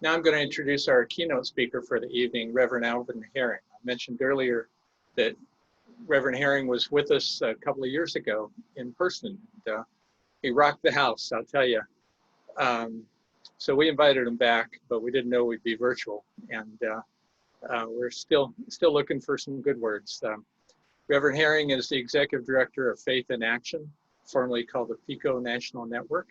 Now I'm going to introduce our keynote speaker for the evening, Reverend Alvin Herring. I mentioned earlier that Reverend Herring was with us a couple of years ago in person. He rocked the house, I'll tell you. So we invited him back, but we didn't know we'd be virtual. And we're still looking for some good words. Reverend Herring is the Executive Director of Faith in Action, formerly called the PICO National Network,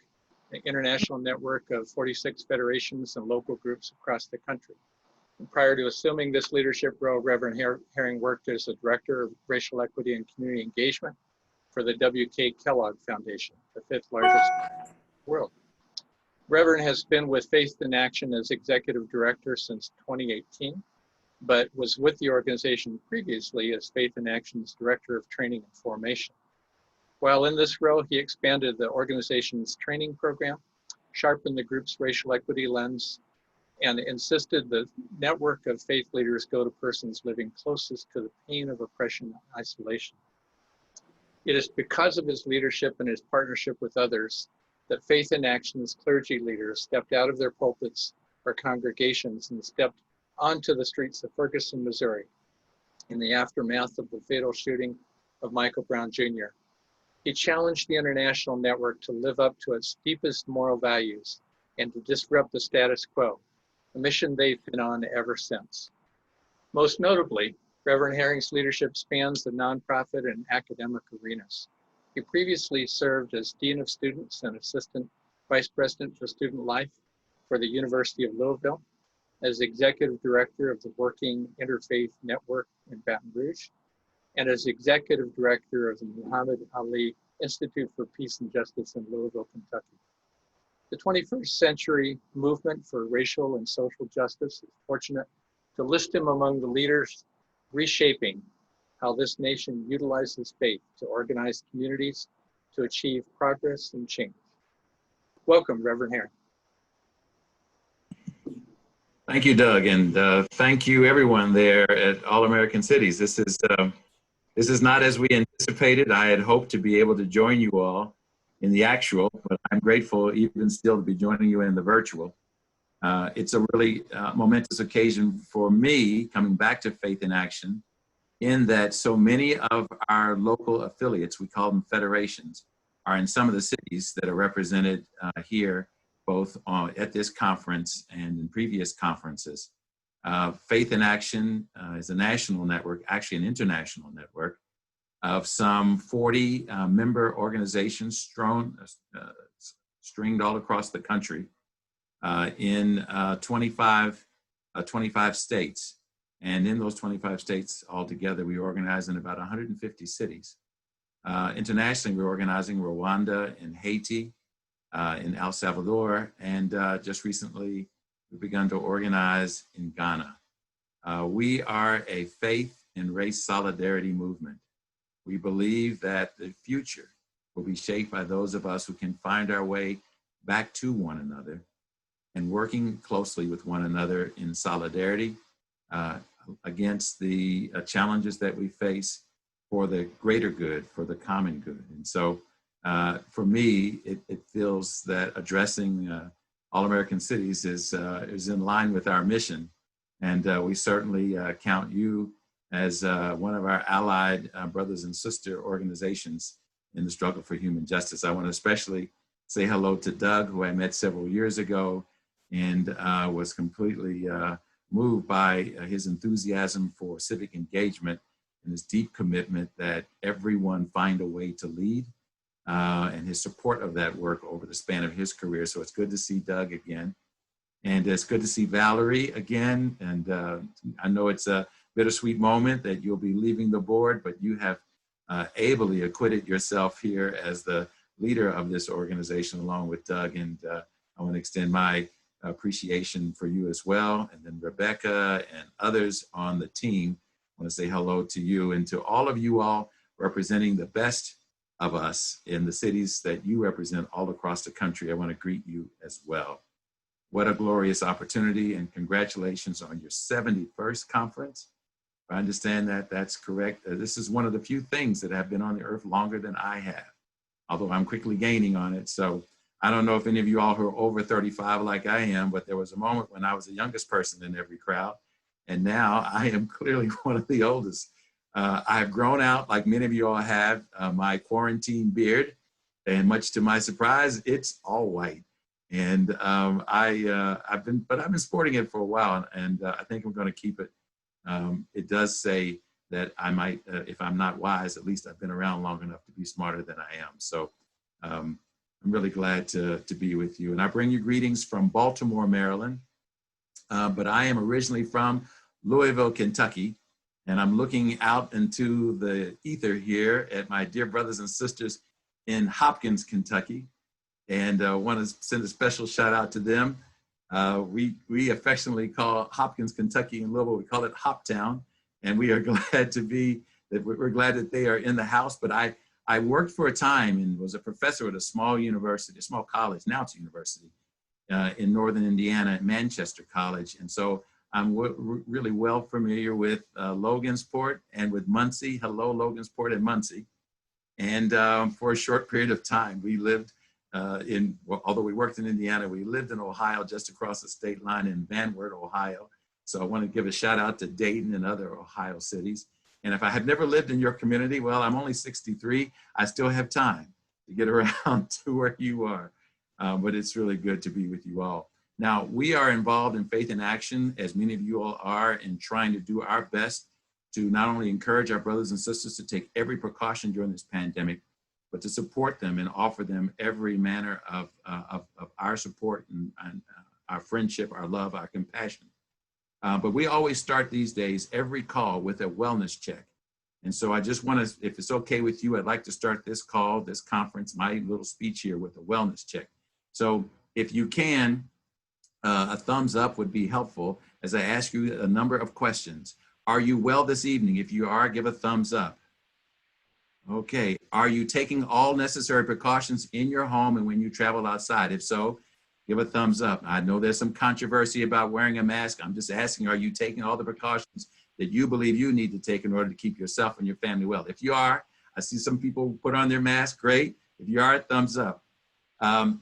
an international network of 46 federations and local groups across the country. And prior to assuming this leadership role, Reverend Herring worked as the Director of Racial Equity and Community Engagement for the W.K. Kellogg Foundation, the 5th largest in the world. Reverend has been with Faith in Action as Executive Director since 2018, but was with the organization previously as Faith in Action's Director of Training and Formation. While in this role, he expanded the organization's training program, sharpened the group's racial equity lens, and insisted the network of faith leaders go to persons living closest to the pain of oppression and isolation. It is because of his leadership and his partnership with others that Faith in Action's clergy leaders stepped out of their pulpits or congregations and stepped onto the streets of Ferguson, Missouri, in the aftermath of the fatal shooting of Michael Brown Jr. He challenged the international network to live up to its deepest moral values and to disrupt the status quo, a mission they've been on ever since. Most notably, Reverend Herring's leadership spans the nonprofit and academic arenas. He previously served as Dean of Students and Assistant Vice President for Student Life for the University of Louisville, as Executive Director of the Working Interfaith Network in Baton Rouge, and as Executive Director of the Muhammad Ali Institute for Peace and Justice in Louisville, Kentucky. The 21st century movement for racial and social justice is fortunate to list him among the leaders reshaping how this nation utilizes faith to organize communities to achieve progress and change. Welcome, Reverend Herring. Thank you, Doug, and thank you everyone there at All American Cities. This is not as we anticipated. I had hoped to be able to join you all in the actual, but I'm grateful even still to be joining you in the virtual. It's a really momentous occasion for me coming back to Faith in Action, in that so many of our local affiliates, we call them federations, are in some of the cities that are represented here, both at this conference and in previous conferences. Faith in Action is a national network, actually an international network, of some 40 member organizations stringed all across the country in 25 states. And in those 25 states altogether, we organize in about 150 cities. Internationally, we're organizing Rwanda and Haiti, in El Salvador, and just recently we've begun to organize in Ghana. We are a faith and race solidarity movement. We believe that the future will be shaped by those of us who can find our way back to one another and working closely with one another in solidarity against the challenges that we face for the greater good, for the common good. And so for me, it feels that addressing All American Cities is in line with our mission. And we certainly count you as one of our allied brothers and sister organizations in the struggle for human justice. I want to especially say hello to Doug, who I met several years ago and was completely moved by his enthusiasm for civic engagement and his deep commitment that everyone find a way to lead, and his support of that work over the span of his career. So it's good to see Doug again. And it's good to see Valerie again. And I know it's a bittersweet moment that you'll be leaving the board, but you have ably acquitted yourself here as the leader of this organization along with Doug. And I want to extend my appreciation for you as well. And then Rebecca and others on the team, I want to say hello to you and to all of you all representing the best of us in the cities that you represent all across the country. I want to greet you as well. What a glorious opportunity, and congratulations on your 71st conference. I understand that that's correct. This is one of the few things that have been on the earth longer than I have, although I'm quickly gaining on it. So I don't know if any of you all who are over 35 like I am, but there was a moment when I was the youngest person in every crowd. And now I am clearly one of the oldest. I have grown out, like many of you all have, my quarantine beard. And much to my surprise, it's all white. And I've been sporting it for a while, and I think I'm going to keep it. It does say that I might, if I'm not wise, at least I've been around long enough to be smarter than I am. So I'm really glad to be with you. And I bring you greetings from Baltimore, Maryland. But I am originally from Louisville, Kentucky. And I'm looking out into the ether here at my dear brothers and sisters in Hopkins, Kentucky. And want to send a special shout out to them. We affectionately call Hopkins, Kentucky in Louisville, we call it Hoptown. And we are glad to be, that we're glad that they are in the house. But I worked for a time and was a professor at a small university, a small college, now it's a university, in Northern Indiana at Manchester College. And so I'm really well familiar with Logansport and with Muncie. Hello, Logansport and Muncie. And for a short period of time, we lived although we worked in Indiana, we lived in Ohio, just across the state line in Van Wert, Ohio. So I want to give a shout out to Dayton and other Ohio cities. And if I had never lived in your community, well, I'm only 63. I still have time to get around to where you are. But it's really good to be with you all. Now, we are involved in Faith in Action, as many of you all are, in trying to do our best to not only encourage our brothers and sisters to take every precaution during this pandemic, but to support them and offer them every manner of our support and our friendship, our love, our compassion. But we always start these days every call with a wellness check. And so I just want to, if it's okay with you, I'd like to start this call, this conference, my little speech here with a wellness check. So if you can, a thumbs up would be helpful as I ask you a number of questions. Are you well this evening? If you are, give a thumbs up. Okay, are you taking all necessary precautions in your home and when you travel outside? If so, give a thumbs up. I know there's some controversy about wearing a mask. I'm just asking, are you taking all the precautions that you believe you need to take in order to keep yourself and your family well? If you are, I see some people put on their mask, great. If you are, thumbs up.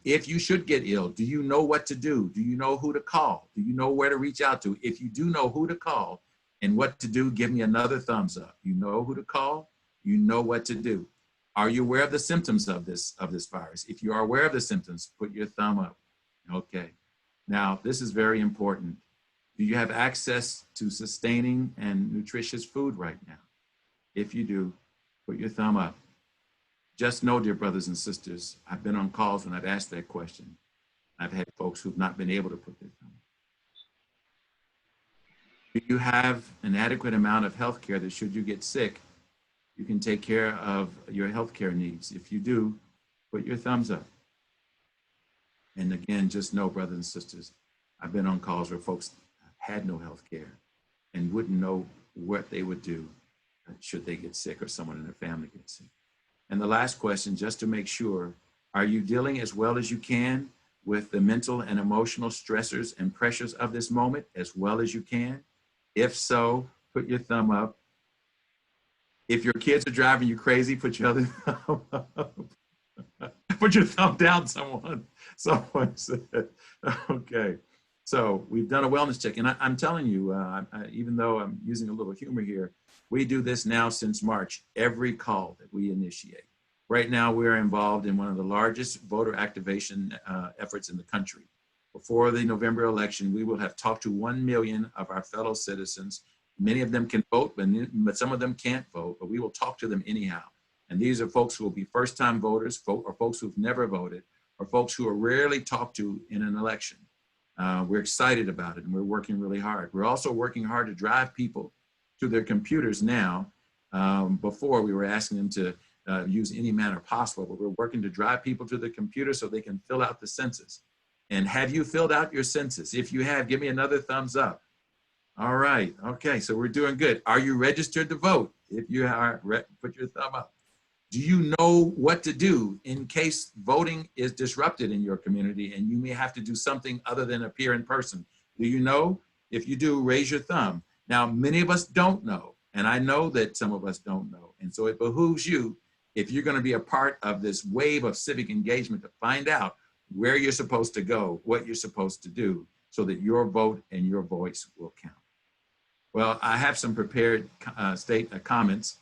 If you should get ill, do you know what to do? Do you know who to call? Do you know where to reach out to? If you do know who to call and what to do, give me another thumbs up. You know who to call, you know what to do. Are you aware of the symptoms of this virus? If you are aware of the symptoms, put your thumb up. Okay. Now, this is very important. Do you have access to sustaining and nutritious food right now? If you do, put your thumb up. Just know, dear brothers and sisters, I've been on calls when I've asked that question. I've had folks who've not been able to put their thumb up. Do you have an adequate amount of health care that should you get sick, you can take care of your health care needs? If you do, put your thumbs up. And again, just know, brothers and sisters, I've been on calls where folks had no health care and wouldn't know what they would do should they get sick or someone in their family get sick. And the last question, just to make sure, are you dealing as well as you can with the mental and emotional stressors and pressures of this moment as well as you can? If so, put your thumb up. If your kids are driving you crazy, put your other thumb up. Put your thumb down, someone said. Okay, so we've done a wellness check. And I'm telling you, even though I'm using a little humor here, we do this now since March, every call that we initiate. Right now, we're involved in one of the largest voter activation efforts in the country. Before the November election, we will have talked to 1 million of our fellow citizens. Many of them can vote, but some of them can't vote, but we will talk to them anyhow. And these are folks who will be first-time voters, or folks who've never voted, or folks who are rarely talked to in an election. We're excited about it, and we're working really hard. We're also working hard to drive people to their computers now. Before, we were asking them to use any manner possible, but we're working to drive people to the computer so they can fill out the census. And have you filled out your census? If you have, give me another thumbs up. All right, okay, so we're doing good. Are you registered to vote? If you are, put your thumb up. Do you know what to do in case voting is disrupted in your community and you may have to do something other than appear in person? Do you know? If you do, raise your thumb. Now, many of us don't know, and I know that some of us don't know. And so it behooves you, if you're going to be a part of this wave of civic engagement, to find out where you're supposed to go, what you're supposed to do, so that your vote and your voice will count. Well, I have some prepared comments,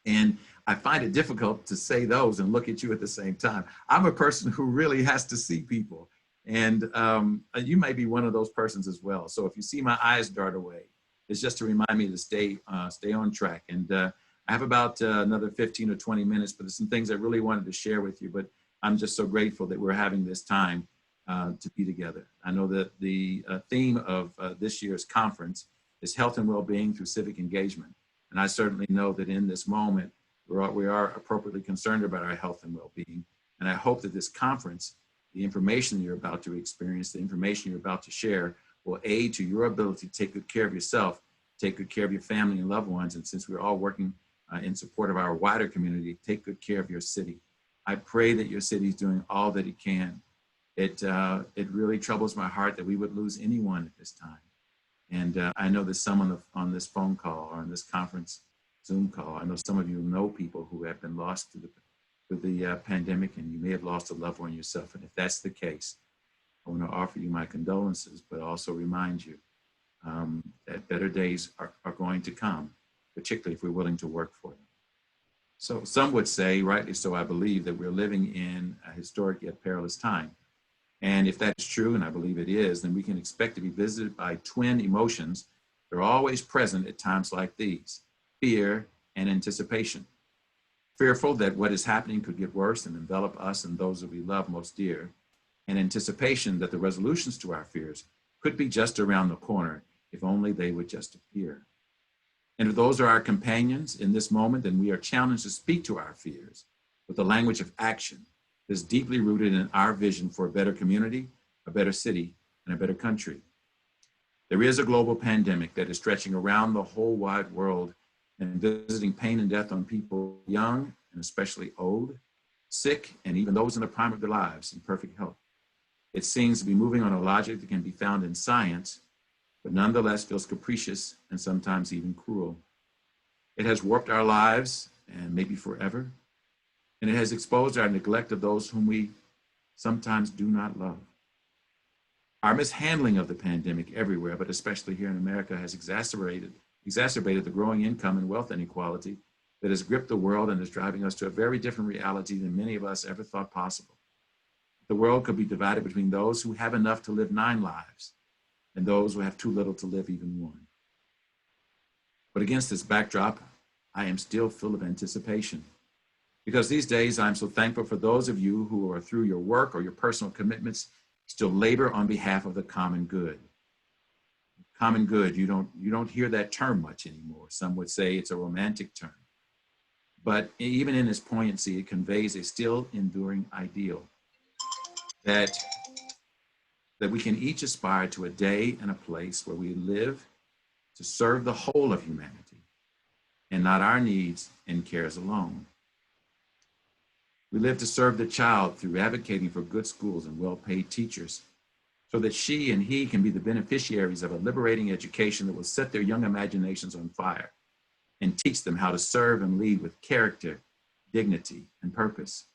and I find it difficult to say those and look at you at the same time. I'm a person who really has to see people, and you may be one of those persons as well. So if you see my eyes dart away, it's just to remind me to stay on track. And I have about another 15 or 20 minutes, but there's some things I really wanted to share with you. But I'm just so grateful that we're having this time to be together. I know that the theme of this year's conference is health and well-being through civic engagement. And I certainly know that in this moment, we are appropriately concerned about our health and well-being. And I hope that this conference, the information you're about to experience, the information you're about to share, will aid to your ability to take good care of yourself, take good care of your family and loved ones. And since we're all working in support of our wider community, take good care of your city. I pray that your city is doing all that it can. It really troubles my heart that we would lose anyone at this time. And I know there's some on this phone call or on this conference Zoom call. I know some of you know people who have been lost to the pandemic, and you may have lost a loved one yourself. And if that's the case, I want to offer you my condolences, but also remind you that better days are going to come, particularly if we're willing to work for them. So some would say, rightly so, I believe, that we're living in a historic yet perilous time. And if that's true, and I believe it is, then we can expect to be visited by twin emotions that are always present at times like these: fear and anticipation. Fearful that what is happening could get worse and envelop us and those that we love most dear, and anticipation that the resolutions to our fears could be just around the corner if only they would just appear. And if those are our companions in this moment, then we are challenged to speak to our fears with the language of action that is deeply rooted in our vision for a better community, a better city, and a better country. There is a global pandemic that is stretching around the whole wide world and visiting pain and death on people young and especially old, sick, and even those in the prime of their lives in perfect health. It seems to be moving on a logic that can be found in science, but nonetheless feels capricious and sometimes even cruel. It has warped our lives, and maybe forever, and it has exposed our neglect of those whom we sometimes do not love. Our mishandling of the pandemic everywhere, but especially here in America, has exacerbated the growing income and wealth inequality that has gripped the world and is driving us to a very different reality than many of us ever thought possible. The world could be divided between those who have enough to live 9 lives and those who have too little to live even 1. But against this backdrop, I am still full of anticipation, because these days I'm so thankful for those of you who are, through your work or your personal commitments, still labor on behalf of the common good. Common good, you don't hear that term much anymore. Some would say it's a romantic term. But even in its poignancy, it conveys a still enduring ideal that we can each aspire to a day and a place where we live to serve the whole of humanity and not our needs and cares alone. We live to serve the child through advocating for good schools and well-paid teachers so that she and he can be the beneficiaries of a liberating education that will set their young imaginations on fire and teach them how to serve and lead with character, dignity, and purpose.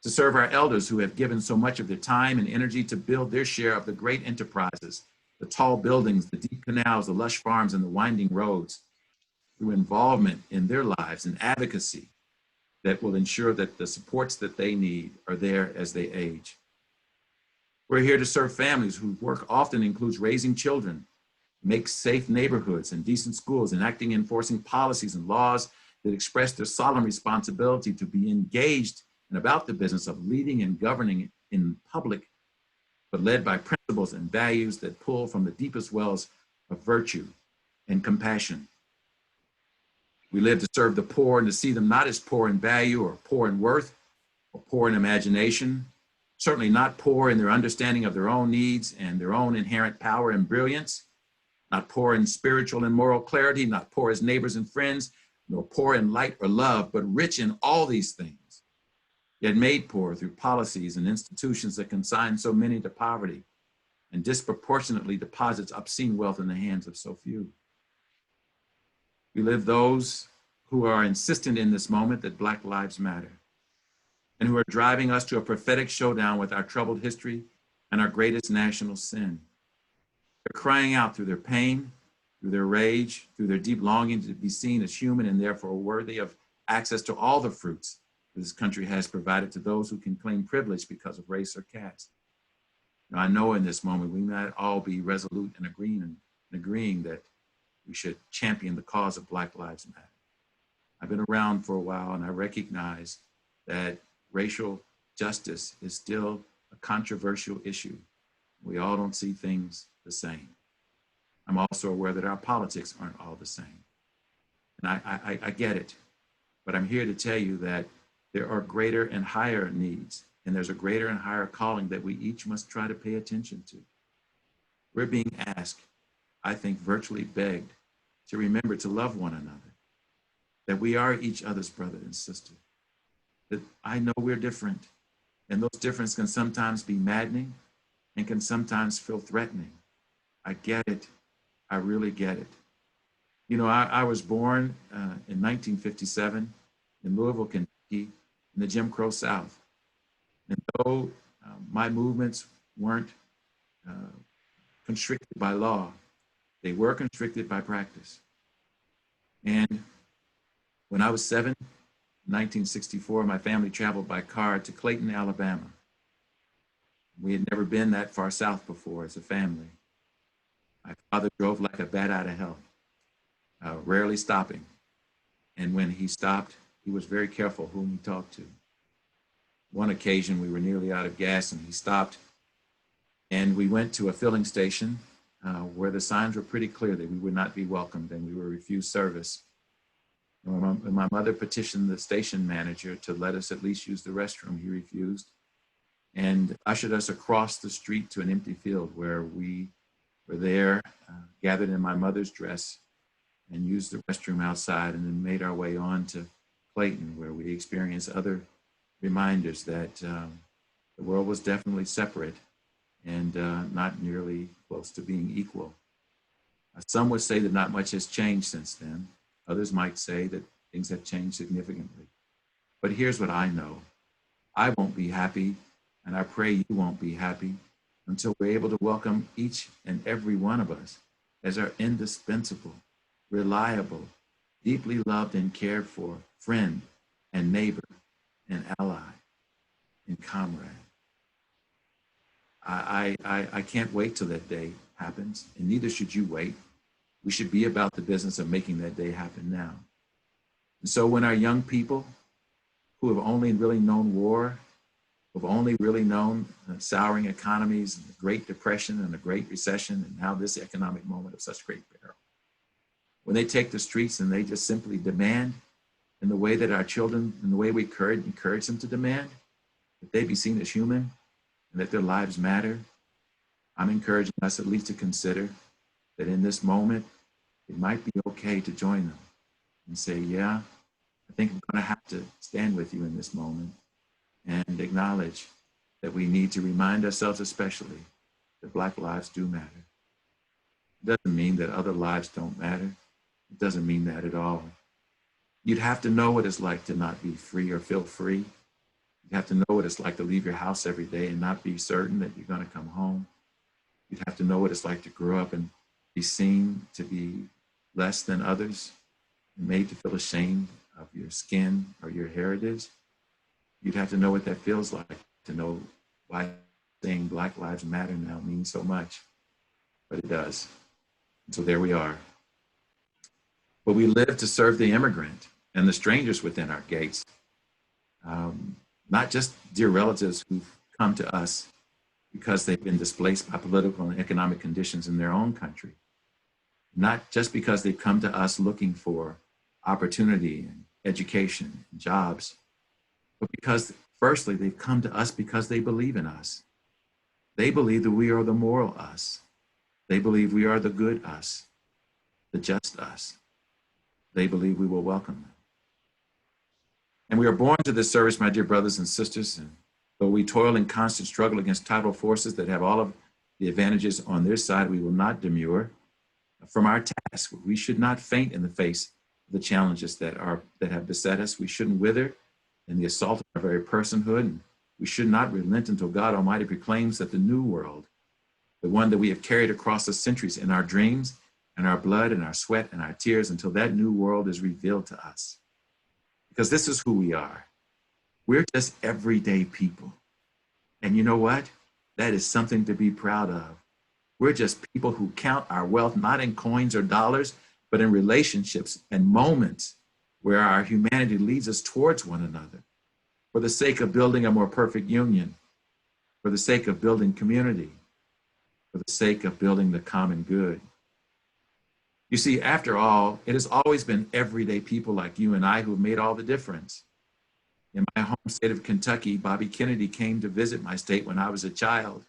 To serve our elders who have given so much of their time and energy to build their share of the great enterprises, the tall buildings, the deep canals, the lush farms, and the winding roads, through involvement in their lives and advocacy that will ensure that the supports that they need are there as they age. We're here to serve families whose work often includes raising children, make safe neighborhoods and decent schools, enacting and enforcing policies and laws that express their solemn responsibility to be engaged and about the business of leading and governing in public, but led by principles and values that pull from the deepest wells of virtue and compassion. We live to serve the poor and to see them not as poor in value or poor in worth or poor in imagination, certainly not poor in their understanding of their own needs and their own inherent power and brilliance, not poor in spiritual and moral clarity, not poor as neighbors and friends, nor poor in light or love, but rich in all these things, yet made poor through policies and institutions that consign so many to poverty and disproportionately deposits obscene wealth in the hands of so few. We live those who are insistent in this moment that Black lives matter, and who are driving us to a prophetic showdown with our troubled history and our greatest national sin. They're crying out through their pain, through their rage, through their deep longing to be seen as human and therefore worthy of access to all the fruits that this country has provided to those who can claim privilege because of race or caste. Now, I know in this moment we might all be resolute and agreeing that we should champion the cause of Black Lives Matter. I've been around for a while and I recognize that racial justice is still a controversial issue. We all don't see things the same. I'm also aware that our politics aren't all the same. And I get it, but I'm here to tell you that there are greater and higher needs, and there's a greater and higher calling that we each must try to pay attention to. We're being asked, I think virtually begged, to remember to love one another, that we are each other's brother and sister, that I know we're different, and those differences can sometimes be maddening and can sometimes feel threatening. I get it. I really get it. You know, I was born in 1957 in Louisville, Kentucky, in the Jim Crow South. And though my movements weren't constricted by law, they were constricted by practice. And when I was 7, in 1964, my family traveled by car to Clayton, Alabama. We had never been that far south before as a family. My father drove like a bat out of hell, rarely stopping. And when he stopped, he was very careful whom he talked to. One occasion, we were nearly out of gas and he stopped and we went to a filling station where the signs were pretty clear that we would not be welcomed and we were refused service. When my mother petitioned the station manager to let us at least use the restroom, he refused and ushered us across the street to an empty field where we were there, gathered in my mother's dress and used the restroom outside and then made our way on to Clayton, where we experienced other reminders that the world was definitely separate and not nearly close to being equal. Some would say that not much has changed since then. Others might say that things have changed significantly. But here's what I know. I won't be happy, and I pray you won't be happy until we're able to welcome each and every one of us as our indispensable, reliable, deeply loved and cared for friend and neighbor and ally and comrade. I can't wait till that day happens, and neither should you wait. We should be about the business of making that day happen now. And so when our young people who have only really known war, who have only really known souring economies and the Great Depression and the Great Recession and now this economic moment of such great peril, when they take the streets and they just simply demand in the way that our children, in the way we encourage them to demand, that they be seen as human and that their lives matter, I'm encouraging us at least to consider that in this moment, it might be okay to join them and say, yeah, I think I'm gonna have to stand with you in this moment and acknowledge that we need to remind ourselves especially that Black lives do matter. It doesn't mean that other lives don't matter. It doesn't mean that at all. You'd have to know what it's like to not be free or feel free. You'd have to know what it's like to leave your house every day and not be certain that you're gonna come home. You'd have to know what it's like to grow up and be seen to be less than others, and made to feel ashamed of your skin or your heritage. You'd have to know what that feels like to know why saying Black Lives Matter now means so much, but it does. And so there we are. But we live to serve the immigrant and the strangers within our gates, not just dear relatives who've come to us because they've been displaced by political and economic conditions in their own country, not just because they've come to us looking for opportunity and education and jobs, but because firstly, they've come to us because they believe in us. They believe that we are the moral us. They believe we are the good us, the just us. They believe we will welcome them. And we are born to this service, my dear brothers and sisters, and though we toil in constant struggle against tidal forces that have all of the advantages on their side, we will not demur from our task. We should not faint in the face of the challenges that have beset us. We shouldn't wither and the assault on our very personhood. And we should not relent until God Almighty proclaims that the new world, the one that we have carried across the centuries in our dreams and our blood and our sweat and our tears, until that new world is revealed to us. Because this is who we are. We're just everyday people. And you know what? That is something to be proud of. We're just people who count our wealth not in coins or dollars, but in relationships and moments where our humanity leads us towards one another, for the sake of building a more perfect union, for the sake of building community, for the sake of building the common good. You see, after all, it has always been everyday people like you and I who have made all the difference. In my home state of Kentucky, Bobby Kennedy came to visit my state when I was a child.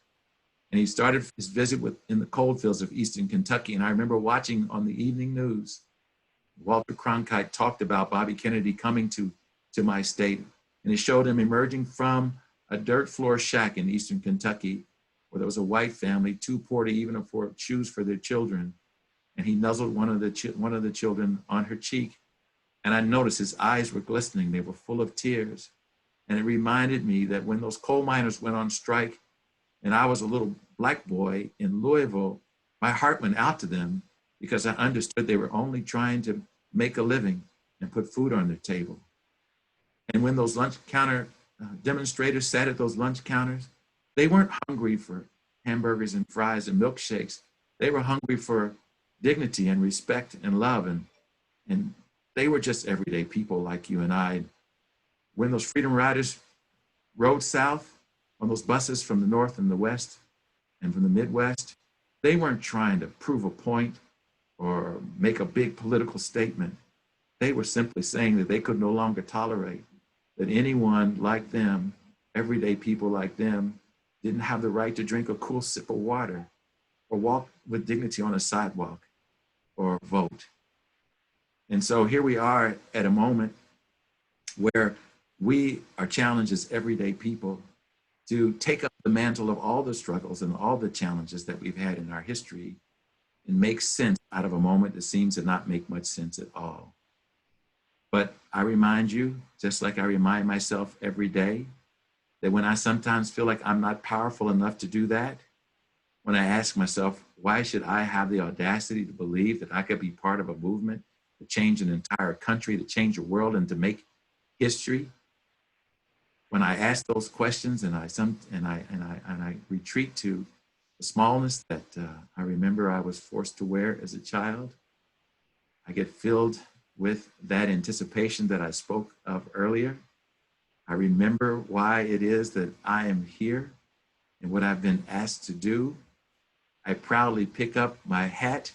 And he started his visit in the coal fields of Eastern Kentucky. And I remember watching on the evening news, Walter Cronkite talked about Bobby Kennedy coming to my state. And it showed him emerging from a dirt floor shack in Eastern Kentucky, where there was a white family, too poor to even afford shoes for their children. And he nuzzled one of the children on her cheek. And I noticed his eyes were glistening. They were full of tears. And it reminded me that when those coal miners went on strike, and I was a little black boy in Louisville, my heart went out to them because I understood they were only trying to make a living and put food on their table. And when those lunch counter demonstrators sat at those lunch counters, they weren't hungry for hamburgers and fries and milkshakes. They were hungry for dignity and respect and love. And they were just everyday people like you and I. When those freedom riders rode south on those buses from the North and the West and from the Midwest, they weren't trying to prove a point or make a big political statement. They were simply saying that they could no longer tolerate that anyone like them, everyday people like them, didn't have the right to drink a cool sip of water or walk with dignity on a sidewalk or vote. And so here we are at a moment where we are challenged as everyday people to take up the mantle of all the struggles and all the challenges that we've had in our history and make sense out of a moment that seems to not make much sense at all. But I remind you, just like I remind myself every day, that when I sometimes feel like I'm not powerful enough to do that, when I ask myself, why should I have the audacity to believe that I could be part of a movement to change an entire country, to change the world, and to make history? When I ask those questions and I retreat to the smallness that I remember I was forced to wear as a child, I get filled with that anticipation that I spoke of earlier. I remember why it is that I am here and what I've been asked to do. I proudly pick up my hat,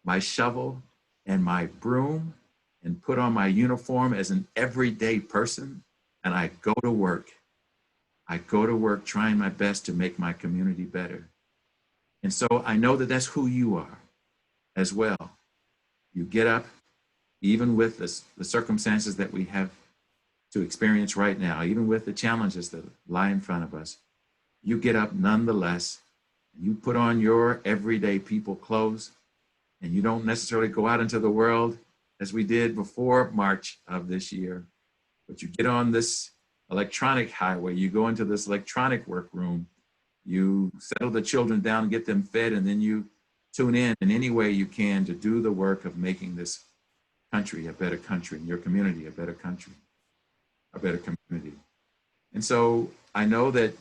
my shovel, and my broom and put on my uniform as an everyday person, and I go to work. I go to work trying my best to make my community better. And so I know that that's who you are as well. You get up, even with the circumstances that we have to experience right now, even with the challenges that lie in front of us, you get up nonetheless, and you put on your everyday people clothes, and you don't necessarily go out into the world as we did before March of this year, but you get on this electronic highway, you go into this electronic workroom, you settle the children down and get them fed, and then you tune in any way you can to do the work of making this country a better country, and your community a better country, a better community. And so I know that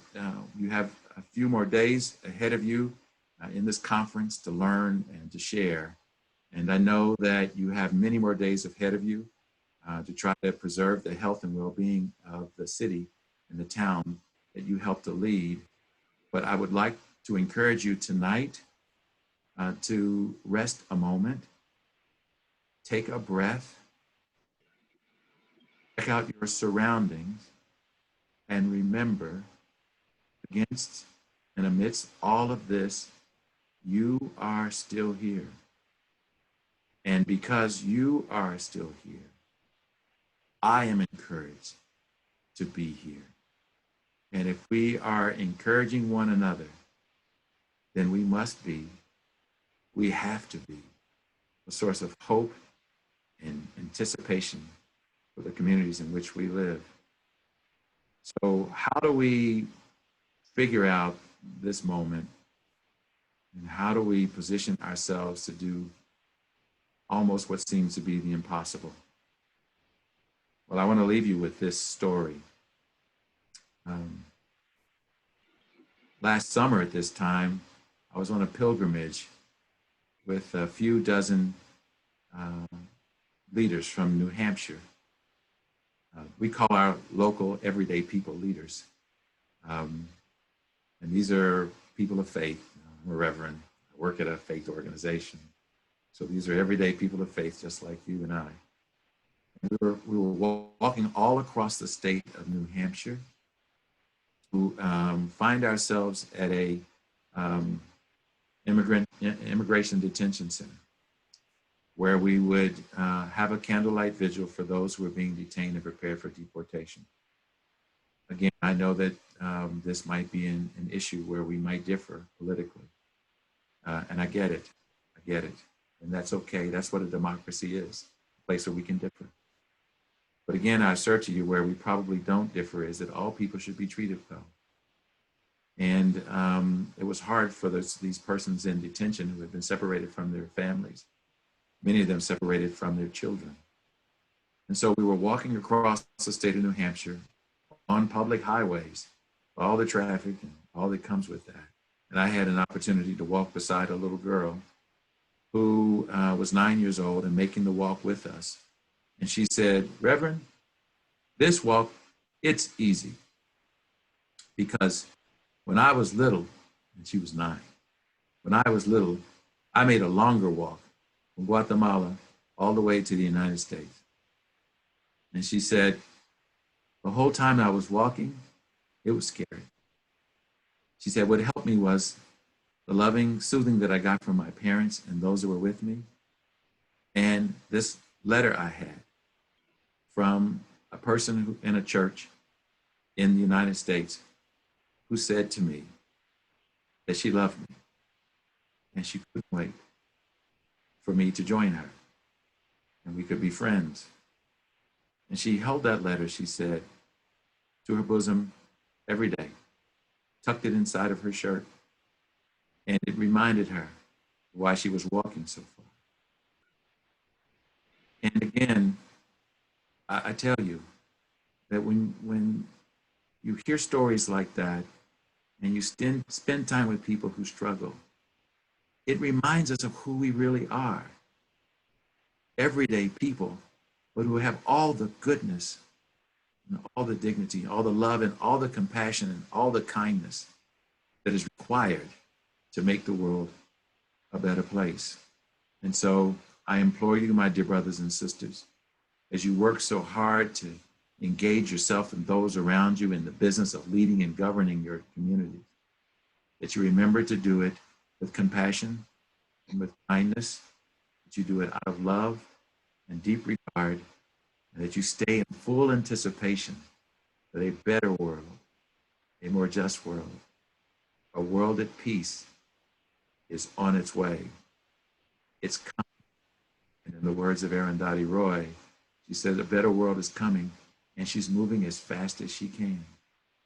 you have a few more days ahead of you in this conference to learn and to share. And I know that you have many more days ahead of you to try to preserve the health and well-being of the city and the town that you help to lead. But I would like to encourage you tonight to rest a moment, take a breath, check out your surroundings, and remember, against and amidst all of this, you are still here. And because you are still here, I am encouraged to be here. And if we are encouraging one another, then we have to be a source of hope and anticipation for the communities in which we live. So how do we figure out this moment, and how do we position ourselves to do almost what seems to be the impossible? Well, I want to leave you with this story. Um, Last summer at this time, I was on a pilgrimage with a few dozen uh, leaders from New Hampshire. We call our local everyday people leaders. And these are people of faith. I'm a reverend. I work at a faith organization. So these are everyday people of faith, just like you and I. And we were walking all across the state of New Hampshire to find ourselves at a immigration detention center, where we would have a candlelight vigil for those who are being detained and prepared for deportation. Again, I know that this might be an issue where we might differ politically. And I get it. I get it. And that's okay. That's what a democracy is, a place where we can differ. But again, I assert to you, where we probably don't differ is that all people should be treated well. And it was hard for these persons in detention who had been separated from their families, many of them separated from their children. And so we were walking across the state of New Hampshire on public highways, all the traffic and all that comes with that. And I had an opportunity to walk beside a little girl who was 9 years old and making the walk with us. And she said, "Reverend, this walk, it's easy. Because when I was little," and she was 9, "when I was little, I made a longer walk from Guatemala all the way to the United States." And she said, "The whole time I was walking, it was scary." She said, "What helped me was the loving soothing that I got from my parents and those who were with me, and this letter I had from a person in a church in the United States who said to me that she loved me and she couldn't wait for me to join her and we could be friends." And she held that letter, she said, to her bosom every day, tucked it inside of her shirt, and it reminded her why she was walking so far. And again, I tell you that when you hear stories like that and you spend time with people who struggle, it reminds us of who we really are. Everyday people, but who have all the goodness and all the dignity, all the love and all the compassion and all the kindness that is required to make the world a better place. And so I implore you, my dear brothers and sisters, as you work so hard to engage yourself and those around you in the business of leading and governing your community, that you remember to do it with compassion and with kindness, that you do it out of love and deep regard, and that you stay in full anticipation that a better world, a more just world, a world at peace is on its way. It's coming. And in the words of Arundhati Roy, she said, "A better world is coming," and she's moving as fast as she can.